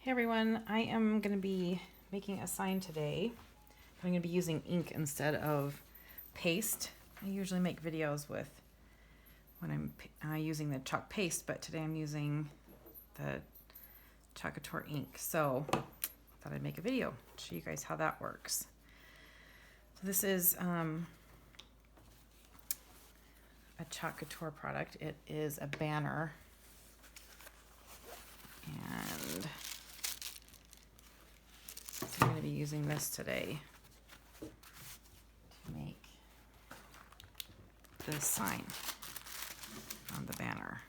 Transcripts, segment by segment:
Hey everyone, I am going to be making a sign today. I'm going to be using ink instead of paste. I usually make videos with when I'm using the chalk paste, but today I'm using the couture ink. So I thought I'd make a video to show you guys how that works. So this is a couture product. It is a banner, and so I'm going to be using this today to make this sign on the banner.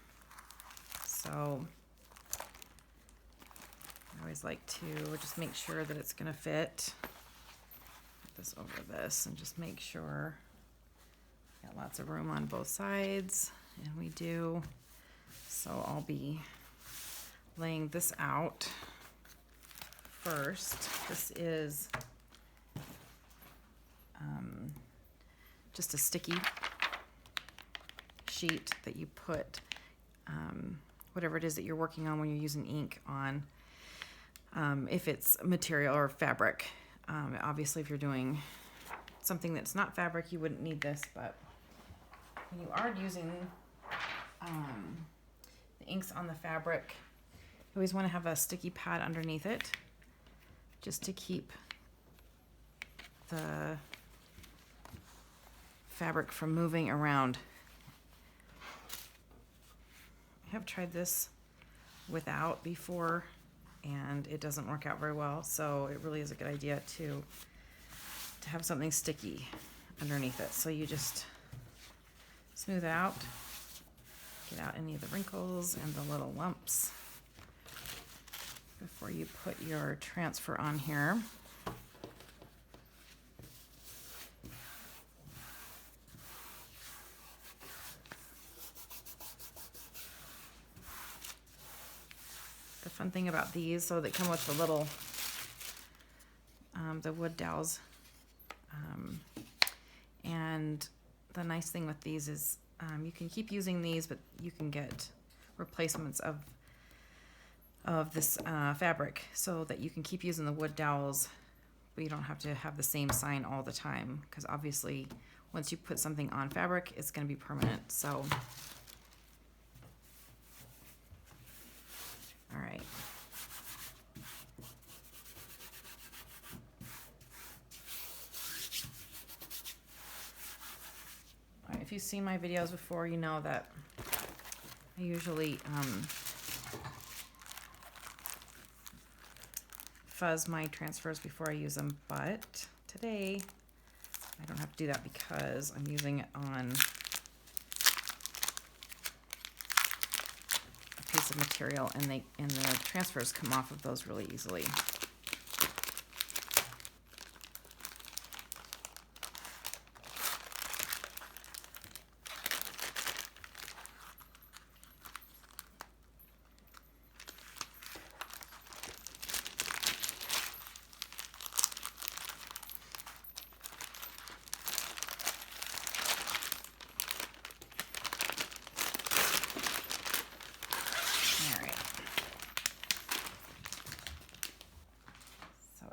So I always like to just make sure that it's going to fit. Put this over this and just make sure. Got lots of room on both sides, and we do. So I'll be laying this out first. This is just a sticky sheet that you put whatever it is that you're working on when you're using ink on. If it's material or fabric, obviously if you're doing something that's not fabric, you wouldn't need this, but when you are using the inks on the fabric, you always want to have a sticky pad underneath it just to keep the fabric from moving around. I have tried this without before, and it doesn't work out very well, so it really is a good idea to have something sticky underneath it. So you just smooth out, get out any of the wrinkles and the little lumps before you put your transfer on here. The fun thing about these, so they come with the little the wood dowels, and the nice thing with these is you can keep using these, but you can get replacements of this fabric so that you can keep using the wood dowels, but you don't have to have the same sign all the time, because obviously once you put something on fabric, it's going to be permanent. So all right. If you've seen my videos before, you know that I usually fuzz my transfers before I use them, but today I don't have to do that because I'm using it on a piece of material, and the transfers come off of those really easily.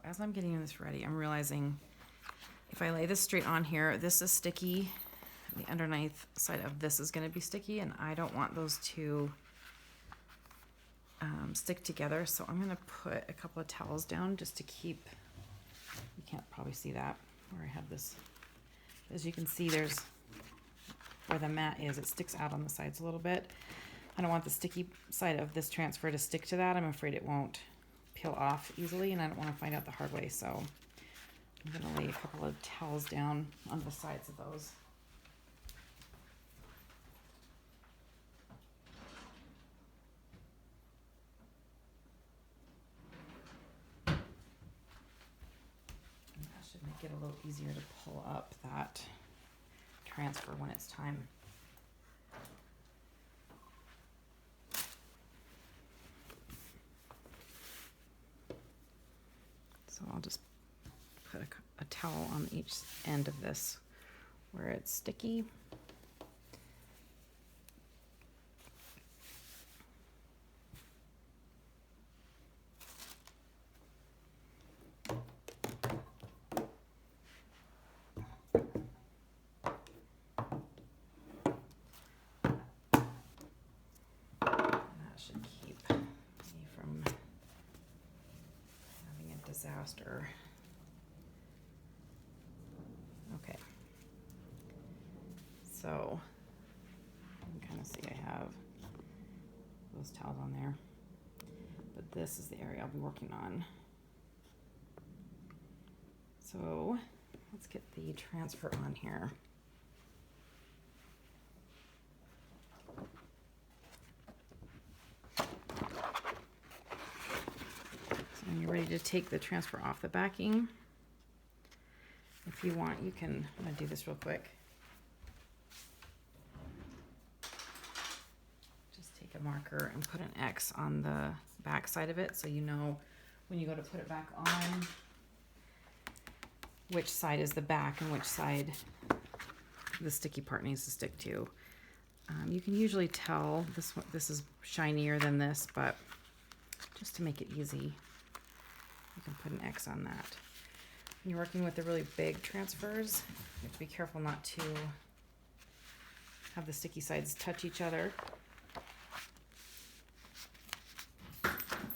As I'm getting this ready, I'm realizing if I lay this straight on here, this is sticky. The underneath side of this is going to be sticky, and I don't want those to stick together. So I'm going to put a couple of towels down just to keep, you can't probably see that where I have this. As you can see, there's where the mat is, it sticks out on the sides a little bit. I don't want the sticky side of this transfer to stick to that. I'm afraid it won't peel off easily, and I don't want to find out the hard way, so I'm going to lay a couple of towels down on the sides of those. And that should make it a little easier to pull up that transfer when it's time. So I'll just put a towel on each end of this where it's sticky. disaster. Okay. So you can kind of see I have those towels on there. But this is the area I'll be working on. So let's get the transfer on here. So when you're ready to take the transfer off the backing, if you want, you can, I'm gonna do this real quick. Just take a marker and put an X on the back side of it so you know when you go to put it back on which side is the back and which side the sticky part needs to stick to. You can usually tell this is shinier than this, but just to make it easy, you can put an X on that. When you're working with the really big transfers, you have to be careful not to have the sticky sides touch each other.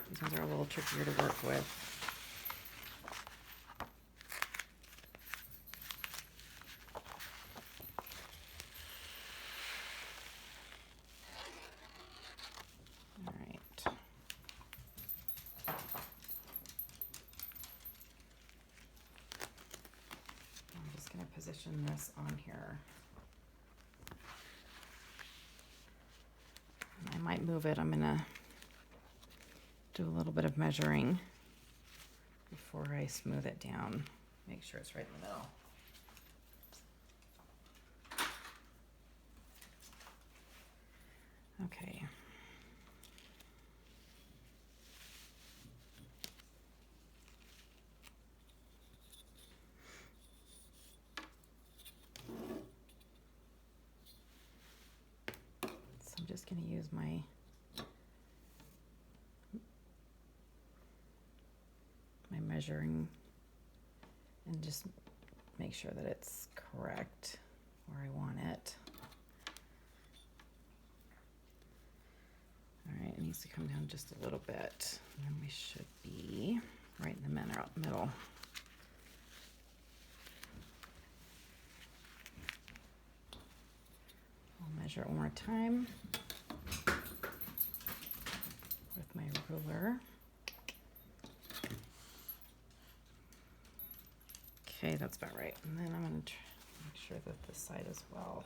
These ones are a little trickier to work with. All right. I'm just going to position this on here. I might move it. I'm going to do a little bit of measuring before I smooth it down. Make sure it's right in the middle. Okay. So I'm just going to use my measuring and just make sure that it's correct where I want it. All right, it needs to come down just a little bit, and then we should be right in the middle. I'll measure it one more time with my ruler. Okay, that's about right. And then I'm going to make sure that this side as well.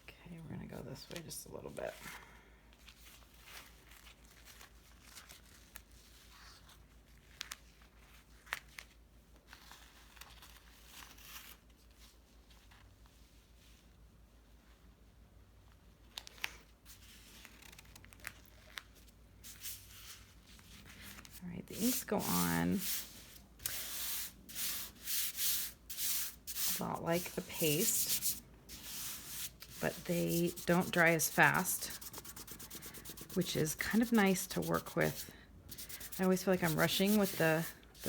Okay, we're going to go this way just a little bit. All right, the inks go on a lot like the paste, but they don't dry as fast, which is kind of nice to work with. I always feel like I'm rushing with the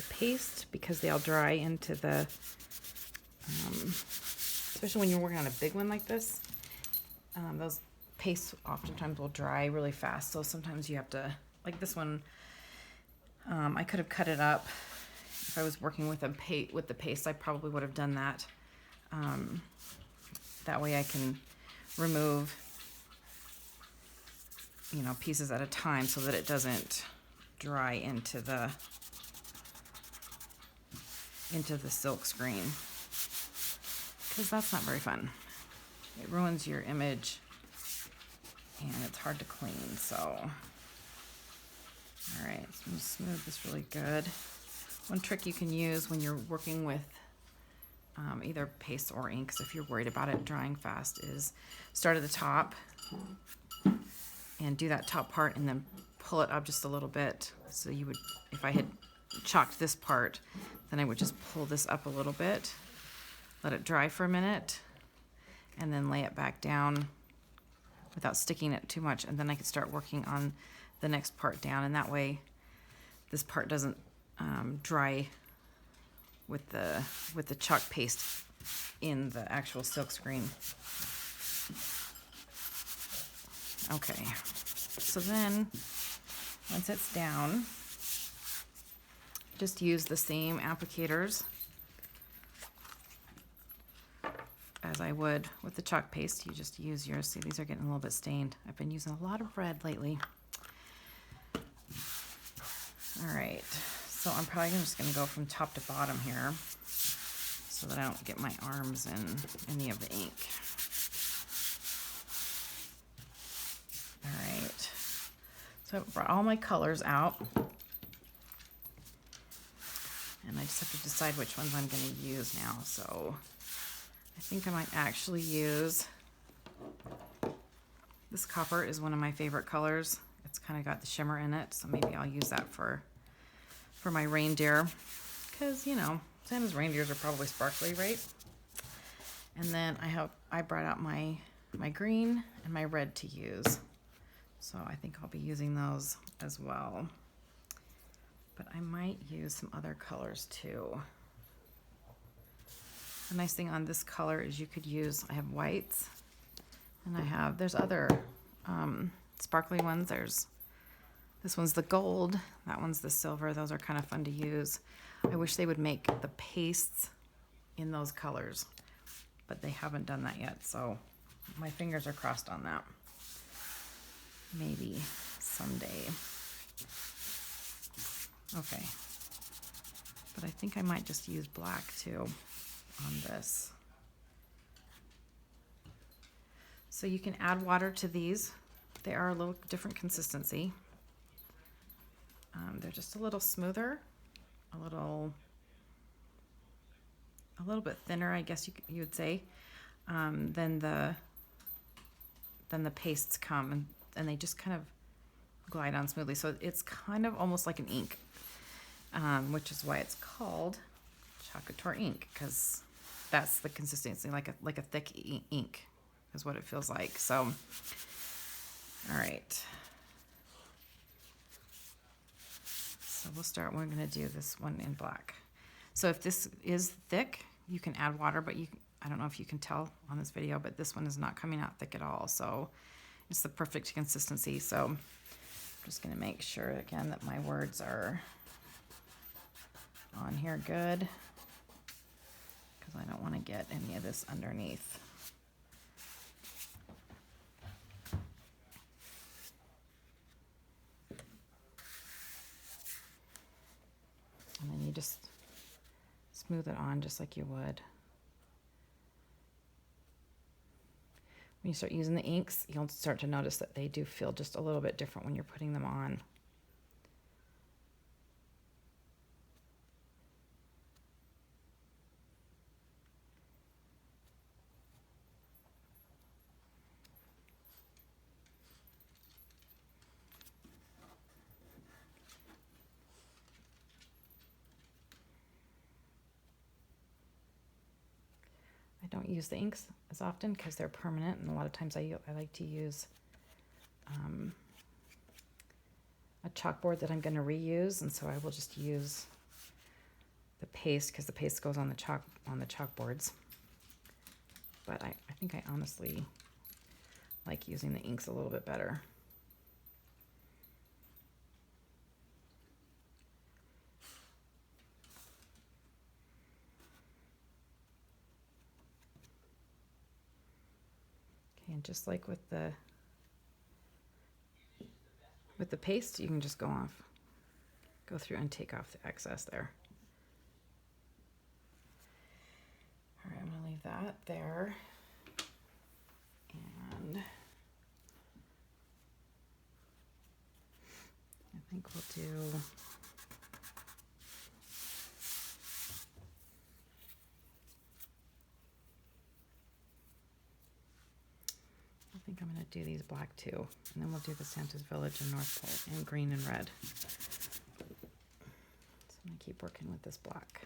paste because they all dry into the, especially when you're working on a big one like this, those pastes oftentimes will dry really fast. So sometimes you have to, like this one, I could have cut it up. If I was working with the paste, I probably would have done that. That way I can remove, pieces at a time so that it doesn't dry into the silk screen, because that's not very fun. It ruins your image and it's hard to clean. So, all right, so I'm gonna smooth this really good. One trick you can use when you're working with either paste or inks, if you're worried about it drying fast, is start at the top and do that top part and then pull it up just a little bit. So you would, if I had chalked this part, then I would just pull this up a little bit, let it dry for a minute, and then lay it back down without sticking it too much, and then I can start working on the next part down, and that way this part doesn't dry with the chalk paste in the actual silk screen. Okay, so then once it's down, just use the same applicators as I would with the chalk paste. You just use yours. See, these are getting a little bit stained. I've been using a lot of red lately. All right, so I'm probably just going to go from top to bottom here so that I don't get my arms in any of the ink. All right, so I've brought all my colors out, and I just have to decide which ones I'm going to use now. So I think I might actually use, this copper is one of my favorite colors. It's kind of got the shimmer in it, so maybe I'll use that for my reindeer, because, you know, Santa's reindeers are probably sparkly, right? And then I brought out my green and my red to use, so I think I'll be using those as well. But I might use some other colors too. The nice thing on this color is you could use, I have whites, and there's other sparkly ones. This one's the gold, that one's the silver. Those are kind of fun to use. I wish they would make the pastes in those colors, but they haven't done that yet, so my fingers are crossed on that. Maybe someday. Okay, but I think I might just use black too on this. So you can add water to these. They are a little different consistency. They're just a little smoother, a little bit thinner, I guess you would say, than the pastes come, and they just kind of glide on smoothly. So it's kind of almost like an ink, which is why it's called couture ink, because that's the consistency, like a thick ink is what it feels like. So, all right. So we'll start, we're gonna do this one in black. So if this is thick, you can add water, but I don't know if you can tell on this video, but this one is not coming out thick at all. So it's the perfect consistency. So I'm just gonna make sure again that my words are on here good, because I don't want to get any of this underneath. And then you just smooth it on just like you would. When you start using the inks, you'll start to notice that they do feel just a little bit different when you're putting them on. I don't use the inks as often because they're permanent, and a lot of times I like to use a chalkboard that I'm going to reuse, and so I will just use the paste because the paste goes on the chalkboards. But I think I honestly like using the inks a little bit better. And just like with the paste, you can just go through and take off the excess there. All right, I'm gonna leave that there. And I think we'll do, I think I'm going to do these black too, and then we'll do the Santa's Village and North Pole in green and red. So I'm going to keep working with this black.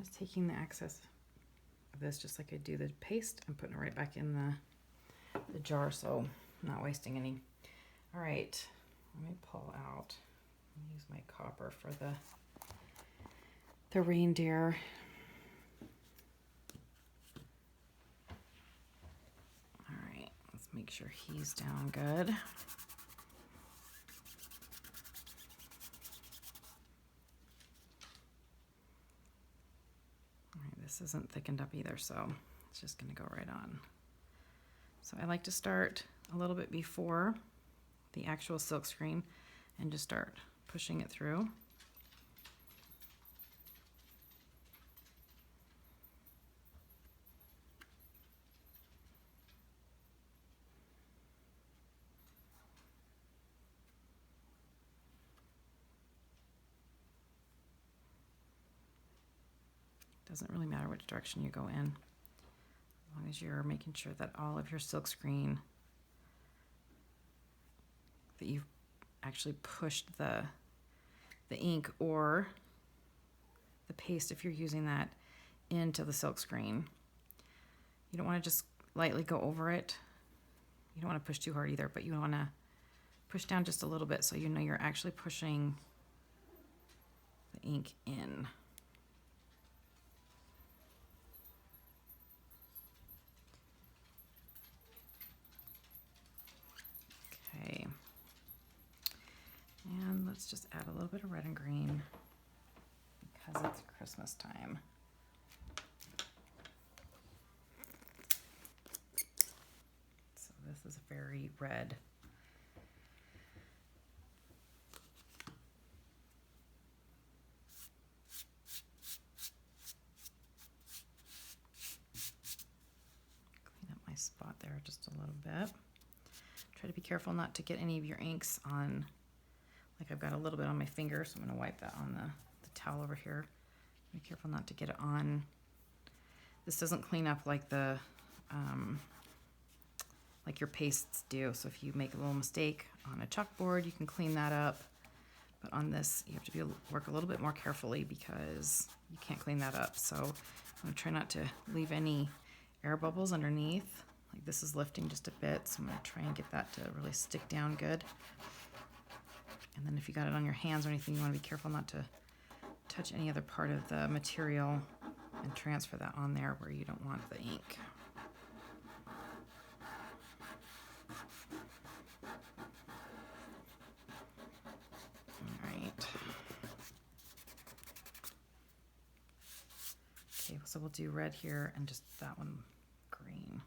just taking the excess of this, just like I do the paste, and putting it right back in the jar, so I'm not wasting any. All right, let me pull out, use my copper for the reindeer. All right, let's make sure he's down good. This isn't thickened up either, so it's just going to go right on. So I like to start a little bit before the actual silk screen and just start pushing it through. Doesn't really matter which direction you go in, as long as you're making sure that all of your silk screen, that you've actually pushed the ink or the paste, if you're using that, into the silk screen. You don't want to just lightly go over it. You don't want to push too hard either, but you want to push down just a little bit so you know you're actually pushing the ink in. Okay, and let's just add a little bit of red and green because it's Christmas time. So this is very red. Clean up my spot there just a little bit. Try to be careful not to get any of your inks on, like I've got a little bit on my finger, so I'm going to wipe that on the towel over here. Be careful not to get it on. This doesn't clean up like like your pastes do, so if you make a little mistake on a chalkboard, you can clean that up. But on this, you have to work a little bit more carefully because you can't clean that up. So I'm going to try not to leave any air bubbles underneath. Like this is lifting just a bit, so I'm going to try and get that to really stick down good. And then if you got it on your hands or anything, you want to be careful not to touch any other part of the material and transfer that on there where you don't want the ink. All right. Okay, so we'll do red here and just that one green.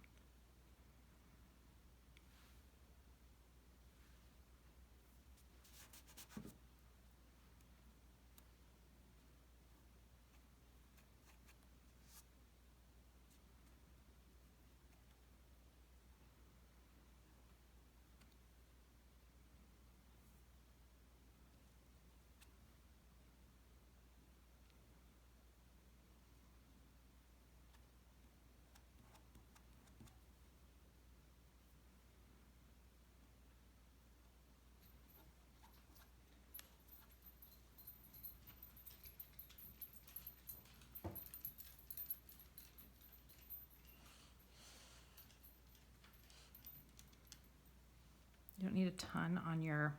You don't need a ton on your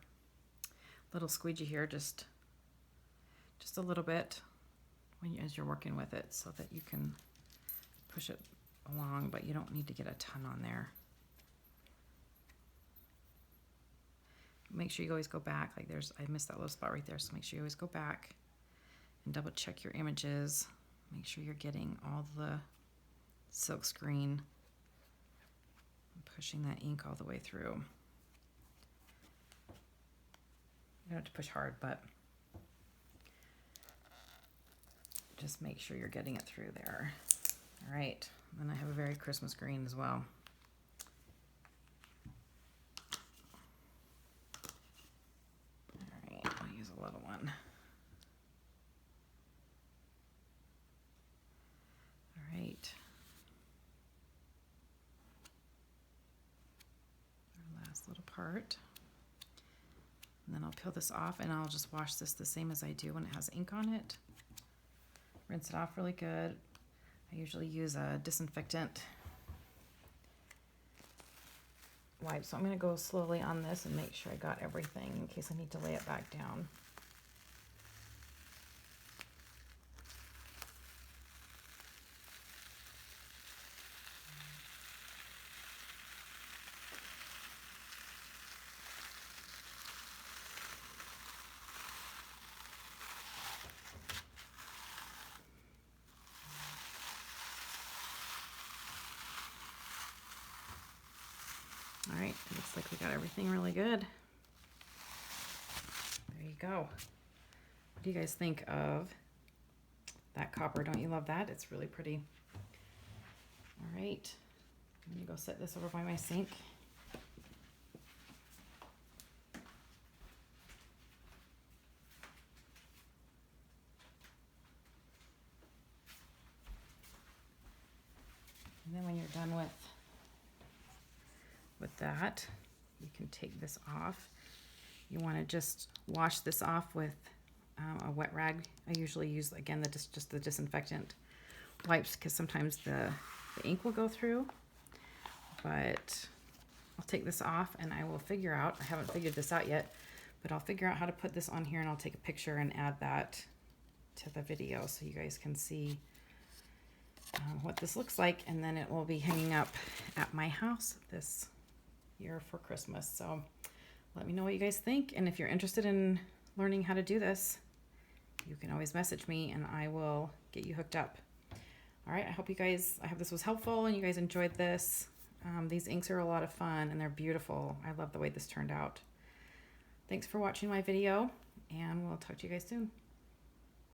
little squeegee here, just a little bit as you're working with it so that you can push it along, but you don't need to get a ton on there. Make sure you always go back, like I missed that little spot right there, so make sure you always go back and double check your images. Make sure you're getting all the silk screen and pushing that ink all the way through. You don't have to push hard, but just make sure you're getting it through there. All right, then I have a very Christmas green as well. All right, I'll use a little one. All right. Our last little part. And then I'll peel this off and I'll just wash this the same as I do when it has ink on it. rinse it off really good. I usually use a disinfectant wipe, so I'm going to go slowly on this and make sure I got everything in case I need to lay it back down. All right, looks like we got everything really good. There you go. What do you guys think of that copper? Don't you love that? It's really pretty. All right, I'm gonna go set this over by my sink. And then when you're done with that, you can take this off. You want to just wash this off with a wet rag. I usually use, again, just the disinfectant wipes because sometimes the ink will go through. But I'll take this off and I will figure out, I haven't figured this out yet, but I'll figure out how to put this on here and I'll take a picture and add that to the video so you guys can see what this looks like, and then it will be hanging up at my house this year for Christmas. So let me know what you guys think, and if you're interested in learning how to do this, you can always message me and I will get you hooked up. All right, I hope this was helpful and you guys enjoyed this. These inks are a lot of fun and they're beautiful. I love the way this turned out. Thanks for watching my video, and we'll talk to you guys soon.